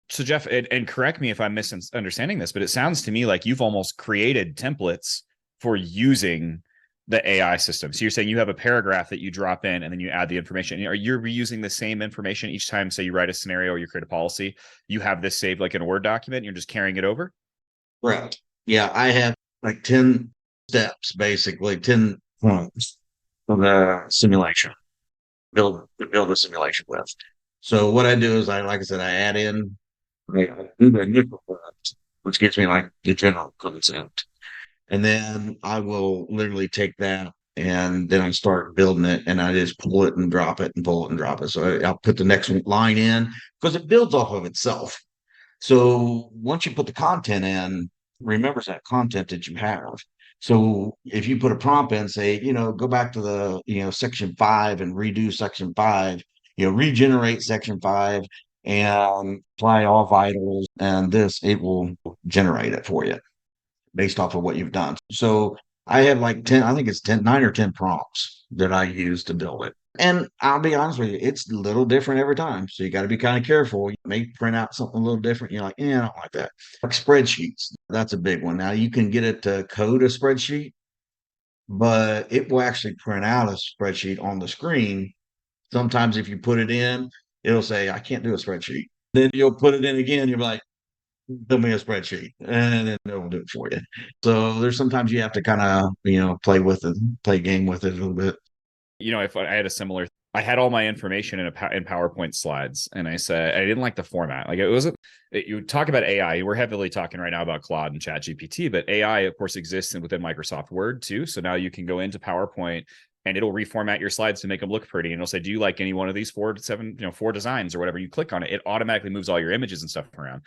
So Jeff, and correct me if I'm misunderstanding this, but it sounds to me like you've almost created templates for using the AI system. So you're saying you have a paragraph that you drop in and then you add the information. Are you reusing the same information each time? Say you write a scenario or you create a policy, you have this saved like in a Word document, and you're just carrying it over? Right. Yeah, I have like 10 steps, basically 10 points of the simulation. Build a simulation with. So what I do is like I said, I add in, I do the initial steps, which gives me like the general concept. And then I will literally take that, and then I start building it, and I just pull it and drop it and pull it and drop it. So I'll put the next line in, because it builds off of itself. So once you put the content in, remembers that content that you have. So if you put a prompt in, say, go back to the, section 5 and redo section 5, regenerate section 5 and apply all vitals, and it will generate it for you based off of what you've done. So I have like 10, I think it's 10, 9 or 10 prompts that I use to build it. And I'll be honest with you, it's a little different every time. So you got to be kind of careful. You may print out something a little different. You're like, yeah, I don't like that. Like spreadsheets, that's a big one. Now you can get it to code a spreadsheet, but it will actually print out a spreadsheet on the screen. Sometimes if you put it in, it'll say, I can't do a spreadsheet. Then you'll put it in again. You're like, build me a spreadsheet, and then it will do it for you. So there's sometimes you have to kind of, play with it, play game with it a little bit. If I had a similar, I had all my information in PowerPoint slides, and I said I didn't like the format. Like, it wasn't. You talk about AI. We're heavily talking right now about Claude and ChatGPT, but AI, of course, exists within Microsoft Word too. So now you can go into PowerPoint and it'll reformat your slides to make them look pretty. And it'll say, do you like any one of these 4 designs or whatever? You click on it, it automatically moves all your images and stuff around.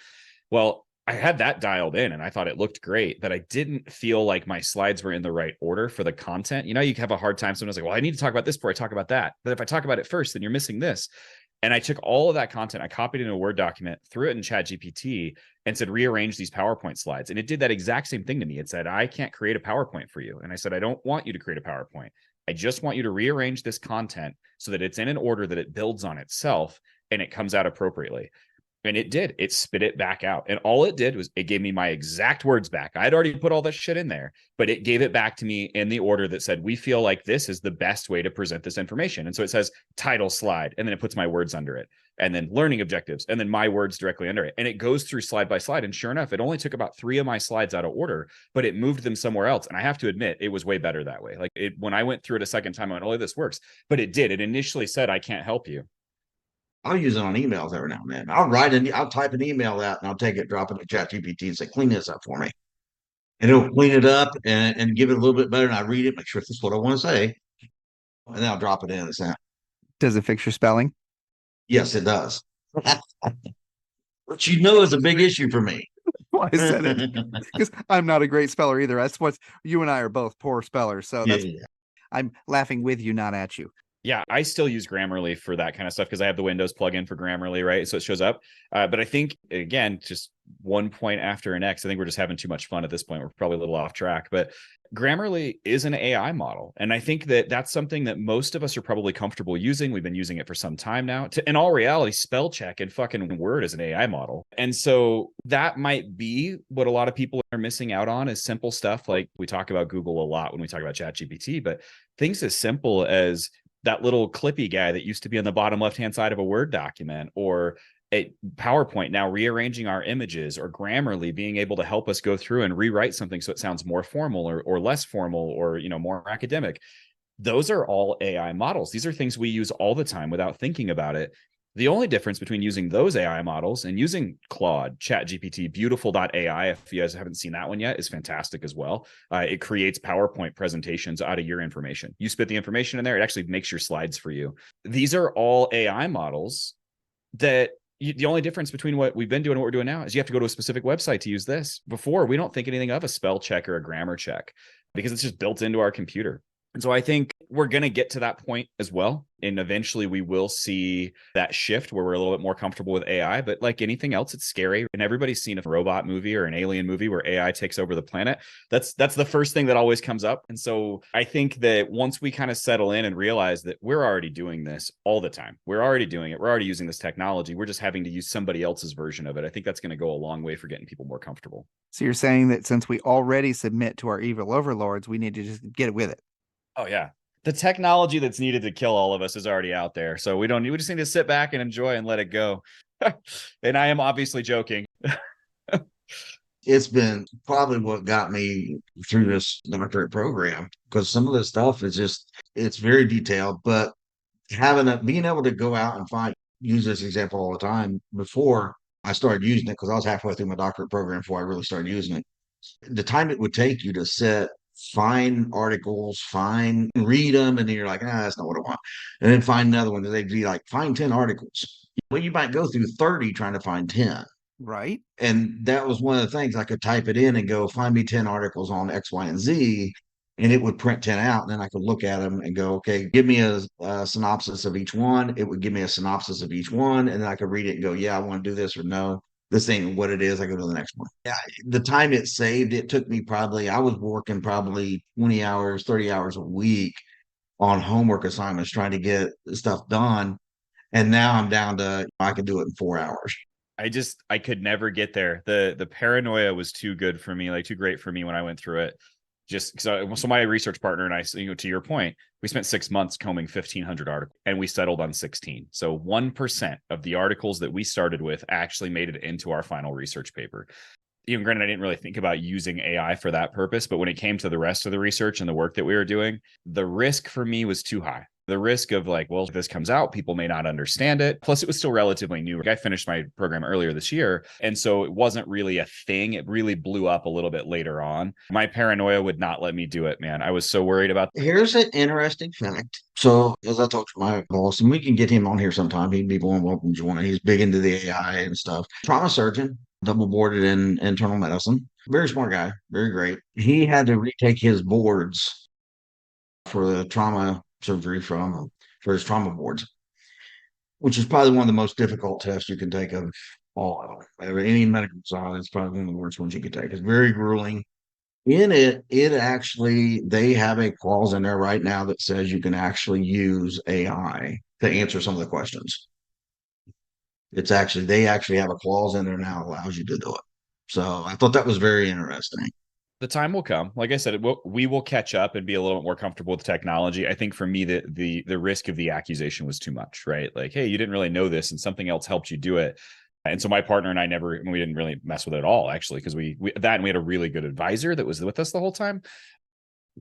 Well, I had that dialed in and I thought it looked great, but I didn't feel like my slides were in the right order for the content. You have a hard time sometimes like, well, I need to talk about this before I talk about that. But if I talk about it first, then you're missing this. And I took all of that content, I copied it in a Word document, threw it in ChatGPT and said, rearrange these PowerPoint slides. And it did that exact same thing to me. It said, I can't create a PowerPoint for you. And I said, I don't want you to create a PowerPoint. I just want you to rearrange this content so that it's in an order that it builds on itself and it comes out appropriately. And it did. It spit it back out. And all it did was it gave me my exact words back. I'd already put all this shit in there, but it gave it back to me in the order that said, we feel like this is the best way to present this information. And so it says title slide, and then it puts my words under it, and then learning objectives, and then my words directly under it. And it goes through slide by slide. And sure enough, it only took about 3 of my slides out of order, but it moved them somewhere else. And I have to admit, it was way better that way. Like, when I went through it a second time, I went, oh, this works. But it did. It initially said, I can't help you. I'll use it on emails every now and then. I'll type an email out and I'll take it, drop it in ChatGPT and say, clean this up for me. And it'll clean it up and give it a little bit better. And I read it, make sure this is what I want to say. And then I'll drop it in and say, Does it fix your spelling? yes, it does. Which is a big issue for me. Well, I said it because I'm not a great speller either. That's what you and I are both poor spellers. So I'm laughing with you, not at you. Yeah, I still use Grammarly for that kind of stuff because I have the Windows plugin for Grammarly, right? So it shows up. But I think, again, just one point after an X, I think we're just having too much fun at this point. We're probably a little off track, but Grammarly is an AI model. And I think that that's something that most of us are probably comfortable using. We've been using it for some time now. In all reality, spell check and fucking Word is an AI model. And so that might be what a lot of people are missing out on, is simple stuff. Like, we talk about Google a lot when we talk about ChatGPT, but things as simple as that little clippy guy that used to be on the bottom left-hand side of a Word document, or a PowerPoint now rearranging our images, or Grammarly being able to help us go through and rewrite something so it sounds more formal or less formal, or more academic. Those are all AI models. These are things we use all the time without thinking about it. The only difference between using those AI models and using Claude, ChatGPT, Beautiful.ai, if you guys haven't seen that one yet, is fantastic as well. It creates PowerPoint presentations out of your information. You spit the information in there, it actually makes your slides for you. These are all AI models that the only difference between what we've been doing and what we're doing now is you have to go to a specific website to use this. Before, we don't think anything of a spell check or a grammar check because it's just built into our computer. And so I think we're going to get to that point as well. And eventually we will see that shift where we're a little bit more comfortable with AI. But like anything else, it's scary. And everybody's seen a robot movie or an alien movie where AI takes over the planet. That's the first thing that always comes up. And so I think that once we kind of settle in and realize that we're already doing this all the time, we're already doing it, we're already using this technology, we're just having to use somebody else's version of it. I think that's going to go a long way for getting people more comfortable. So you're saying that since we already submit to our evil overlords, we need to just get it with it. Oh, yeah. The technology that's needed to kill all of us is already out there. So we just need to sit back and enjoy and let it go. And I am obviously joking. It's been probably what got me through this doctorate program, because some of this stuff is it's very detailed, but being able to go out and use this example all the time. Before I started using it, because I was halfway through my doctorate program before I really started using it, the time it would take you to find articles, read them, and then you're like, that's not what I want. And then find another one. They'd be like, find 10 articles. Well, you might go through 30 trying to find 10. Right. And that was one of the things. I could type it in and go, find me 10 articles on X, Y, and Z. and it would print 10 out, and then I could look at them and go, okay, give me a synopsis of each one. It would give me a synopsis of each one, and then I could read it and go, yeah, I want to do this, or no, this ain't what it is. I go to the next one. Yeah, the time it saved, it took me I was working probably 20 hours, 30 hours a week on homework assignments trying to get stuff done. And now I'm down to, I can do it in 4 hours. I could never get there. The paranoia was too good for me, like too great for me when I went through it. Just so my research partner and I, to your point, we spent 6 months combing 1,500 articles and we settled on 16. So 1% of the articles that we started with actually made it into our final research paper. Granted, I didn't really think about using AI for that purpose, but when it came to the rest of the research and the work that we were doing, the risk for me was too high. The risk of like, well, if this comes out, people may not understand it. Plus, it was still relatively new. I finished my program earlier this year. And so it wasn't really a thing. It really blew up a little bit later on. My paranoia would not let me do it, man. I was so worried about Here's an interesting fact. So, as I talked to my boss, and we can get him on here sometime. He'd be more than welcome to join. He's big into the AI and stuff. Trauma surgeon, double boarded in internal medicine. Very smart guy, very great. He had to retake his boards for the trauma surgery for his trauma boards, which is probably one of the most difficult tests you can take of all of them. Any medical side, it's probably one of the worst ones you could take. It's very grueling. In it actually, they have a clause in there right now that says you can actually use AI to answer some of the questions. They actually have a clause in there now that allows you to do it. So I thought that was very interesting. the time will come. Like I said, we will catch up and be a little bit more comfortable with technology. I think for me, the risk of the accusation was too much, right? Like, hey, you didn't really know this, and something else helped you do it. And so my partner and I we didn't really mess with it at all, actually, because we had a really good advisor that was with us the whole time.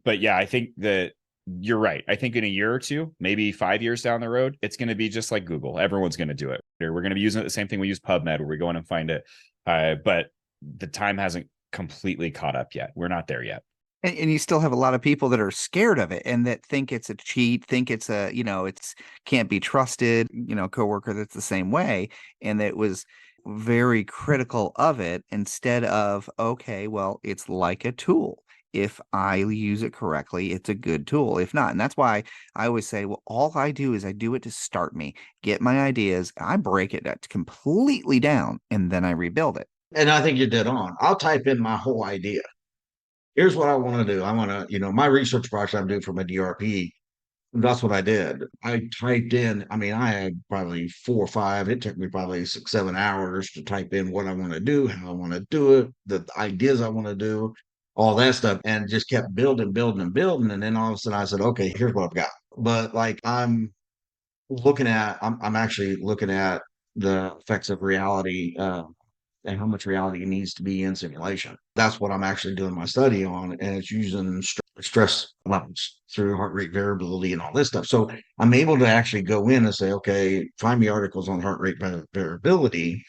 But yeah, I think that you're right. I think in a year or two, maybe 5 years down the road, it's going to be just like Google. Everyone's going to do it. We're going to be using it the same thing we use PubMed, where we go in and find it. But the time hasn't completely caught up yet. We're not there yet. And you still have a lot of people that are scared of it and that think it's a cheat, think it's it's can't be trusted, coworker that's the same way. And that was very critical of it instead of, okay, well, it's like a tool. If I use it correctly, it's a good tool. If not, and that's why I always say, well, all I do is I do it to start me, get my ideas, I break it completely down, and then I rebuild it. And I think you're dead on. I'll type in my whole idea. Here's what I want to do. I want to, my research project I'm doing for my DRP. That's what I did. I typed in, I had probably 4 or 5. It took me probably 6, 7 hours to type in what I want to do, how I want to do it, the ideas I want to do, all that stuff, and just kept building, building, and building. And then all of a sudden I said, okay, here's what I've got. But like I'm actually looking at the effects of reality and how much reality needs to be in simulation. That's what I'm actually doing my study on, and it's using stress levels through heart rate variability and all this stuff. So I'm able to actually go in and say, okay, find me articles on heart rate variability,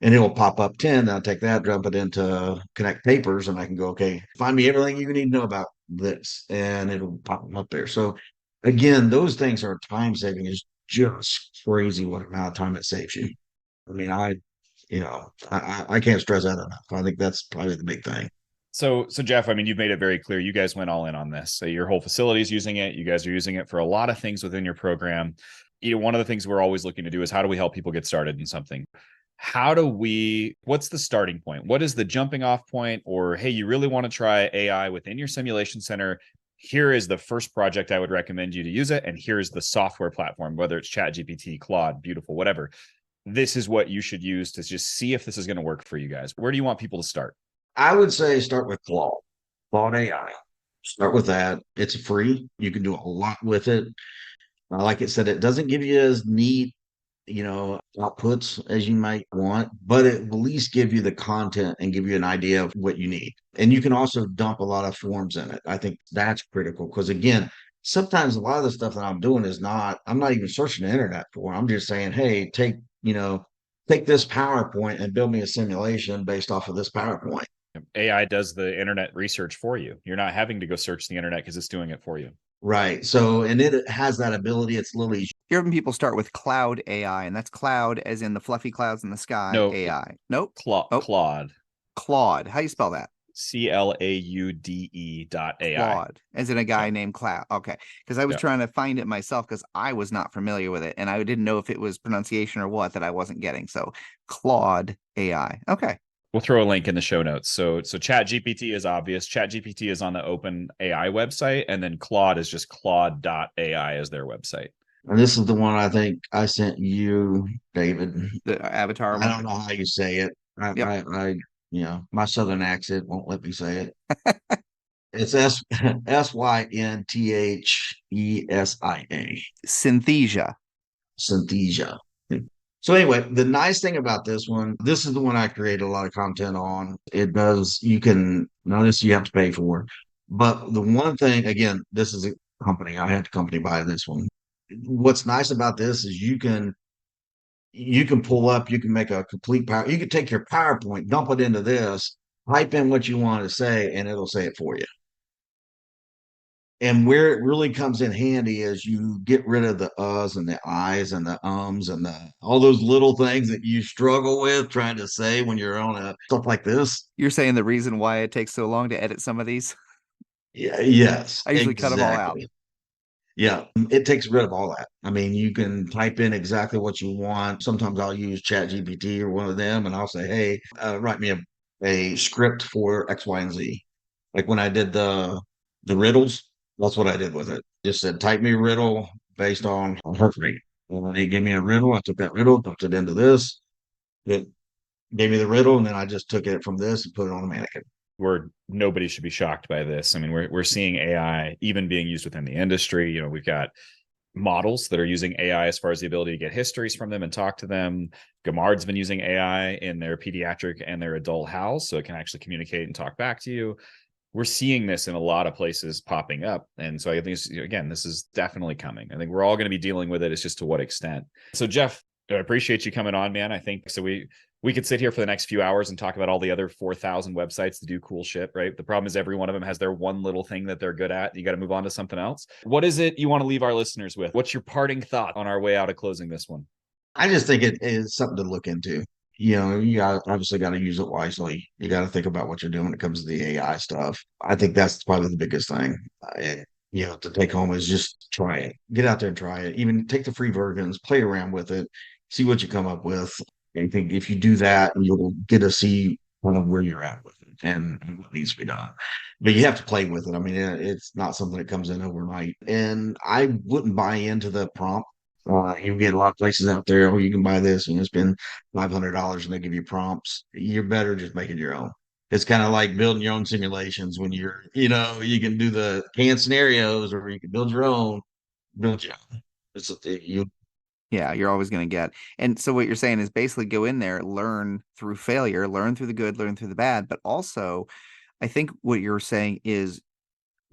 and it will pop up 10. Then I'll take that, dump it into Connect Papers, and I can go, okay, find me everything you need to know about this, and it'll pop them up there. So again, those things are time saving. Is just crazy what amount of time it saves you. I mean, I can't stress that enough. I think that's probably the big thing. So Jeff, you've made it very clear. You guys went all in on this. So your whole facility is using it. You guys are using it for a lot of things within your program. One of the things we're always looking to do is how do we help people get started in something? What's the starting point? What is the jumping off point? Or, hey, you really want to try AI within your simulation center? Here is the first project I would recommend you to use it. And here's the software platform, whether it's ChatGPT, Claude, Beautiful, whatever. This is what you should use to just see if this is going to work for you guys. Where do you want people to start? I would say start with Claude AI. Start with that. It's free. You can do a lot with it. Like it said, it doesn't give you as neat, outputs as you might want, but it will at least give you the content and give you an idea of what you need. And you can also dump a lot of forms in it. I think that's critical because, again, sometimes a lot of the stuff that I'm doing I'm not even searching the internet for. I'm just saying, hey, take this PowerPoint and build me a simulation based off of this PowerPoint. AI does the internet research for you. You're not having to go search the internet because it's doing it for you. Right. So, and it has that ability. It's literally. You're having people start with cloud AI, and that's cloud as in the fluffy clouds in the sky No, AI. Nope. Claude. Claude. How do you spell that? CLAUDE.ai. Claude, as in a guy named Cloud. Okay. Because I was trying to find it myself because I was not familiar with it and I didn't know if it was pronunciation or what that I wasn't getting. So Claude AI. Okay. We'll throw a link in the show notes. So ChatGPT is obvious. ChatGPT is on the Open AI website, and then Claude is just Claude.ai as their website. And this is the one I think I sent you, David. The avatar I one. don't know how you say it. My southern accent won't let me say it. It's Synthesia. Synthesia. Synthesia. So anyway, the nice thing about this one, this is the one I create a lot of content on. It does, you can, now this you have to pay for, but the one thing, again, this is a company. I had the company buy this one. What's nice about this is you can pull up, you can make a complete power, you can take your PowerPoint, dump it into this, type in what you want to say, and it'll say it for you. And where it really comes in handy is you get rid of the uhs and the I's and the ums and all those little things that you struggle with trying to say when you're on a stuff like this. You're saying the reason why it takes so long to edit some of these? Yeah, yes. I usually cut them all out. Yeah, it takes rid of all that. I mean, you can type in exactly what you want. Sometimes I'll use ChatGPT or one of them and I'll say, hey, write me a script for X, Y, and Z. Like when I did the riddles, that's what I did with it. Just said, type me a riddle based on heart rate. And they gave me a riddle. I took that riddle, dumped it into this. It gave me the riddle, and then I just took it from this and put it on a mannequin. Where nobody should be shocked by this. I mean, we're seeing AI even being used within the industry. You know, we've got models that are using AI as far as the ability to get histories from them and talk to them. Gamard's been using AI in their pediatric and their adult house, so it can actually communicate and talk back to you. We're seeing this in a lot of places popping up. And so I think, again, this is definitely coming. I think we're all going to be dealing with it. It's just to what extent. So Jeff, I appreciate you coming on, man. I think so we could sit here for the next few hours and talk about all the other 4,000 websites that do cool shit, right? The problem is every one of them has their one little thing that they're good at. You got to move on to something else. What is it you want to leave our listeners with? What's your parting thought on our way out of closing this one? I just think it is something to look into. You obviously got to use it wisely. You got to think about what you're doing when it comes to the AI stuff. I think that's probably the biggest thing. To take home is just try it. Get out there and try it. Even take the free versions, play around with it, see what you come up with. I think if you do that, you'll get to see kind of where you're at with it and what needs to be done. But you have to play with it. I mean, it's not something that comes in overnight. And I wouldn't buy into the prompt. You get a lot of places out there where you can buy this and spend $500 and they give you prompts. You're better just making your own. It's kind of like building your own simulations when you can do the canned scenarios or you can build your own. Build your own. Yeah, you're always going to get. And so what you're saying is basically go in there, learn through failure, learn through the good, learn through the bad. But also, I think what you're saying is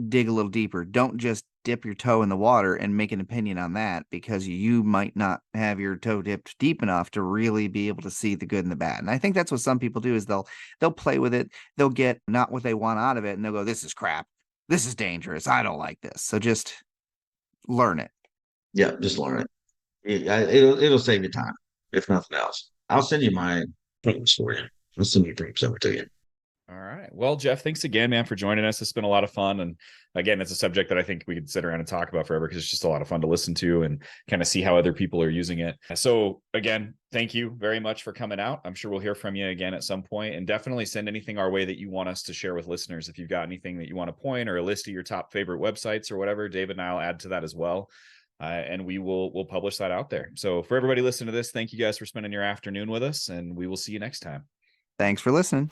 dig a little deeper. Don't just dip your toe in the water and make an opinion on that because you might not have your toe dipped deep enough to really be able to see the good and the bad. And I think that's what some people do is they'll play with it. They'll get not what they want out of it and they'll go, this is crap. This is dangerous. I don't like this. So just learn it. Yeah, just learn it. It'll save you time, if nothing else. I'll send you my prompts for you. I'll send you prompts over to you. All right. Well, Jeff, thanks again, man, for joining us. It's been a lot of fun. And again, it's a subject that I think we could sit around and talk about forever because it's just a lot of fun to listen to and kind of see how other people are using it. So again, thank you very much for coming out. I'm sure we'll hear from you again at some point, and definitely send anything our way that you want us to share with listeners. If you've got anything that you want to point or a list of your top favorite websites or whatever, David and I'll add to that as well. And we'll publish that out there. So for everybody listening to this, thank you guys for spending your afternoon with us, and we will see you next time. Thanks for listening.